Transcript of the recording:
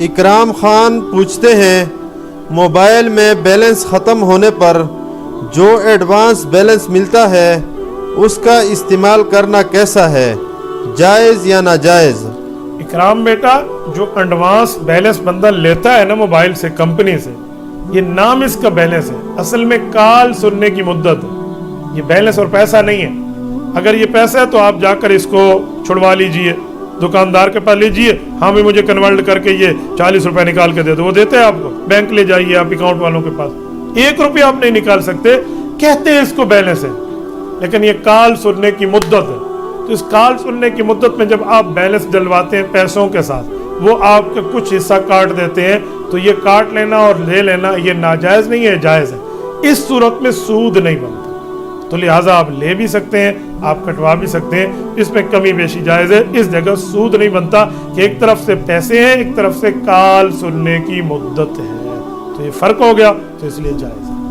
اکرام خان پوچھتے ہیں موبائل میں بیلنس ختم ہونے پر جو ایڈوانس بیلنس ملتا ہے اس کا استعمال کرنا کیسا ہے، جائز یا ناجائز؟ اکرام بیٹا، جو ایڈوانس بیلنس بندہ لیتا ہے نا موبائل سے، کمپنی سے، یہ نام اس کا بیلنس ہے، اصل میں کال سننے کی مدت ہے، یہ بیلنس اور پیسہ نہیں ہے۔ اگر یہ پیسہ ہے تو آپ جا کر اس کو چھڑوا لیجئے، دکاندار کے پاس لیجئے، ہاں بھی مجھے کنورٹ کر کے یہ 40 روپے نکال کے دے دو، وہ دیتے ہیں آپ کو۔ بینک لے جائیے آپ اکاؤنٹ والوں کے پاس، 1 روپیہ آپ نہیں نکال سکتے، کہتے ہیں اس کو بیلنس ہے، لیکن یہ کال سننے کی مدت ہے۔ تو اس کال سننے کی مدت میں جب آپ بیلنس ڈلواتے ہیں پیسوں کے ساتھ، وہ آپ کا کچھ حصہ کاٹ دیتے ہیں، تو یہ کاٹ لینا اور لے لینا یہ ناجائز نہیں ہے، جائز ہے۔ اس صورت میں سود نہیں بنتا، تو لہٰذا آپ لے بھی سکتے ہیں، آپ کٹوا بھی سکتے ہیں، اس میں کمی بیشی جائز ہے۔ اس جگہ سود نہیں بنتا کہ ایک طرف سے پیسے ہیں، ایک طرف سے کال سننے کی مدت ہے، تو یہ فرق ہو گیا، تو اس لیے جائز ہے۔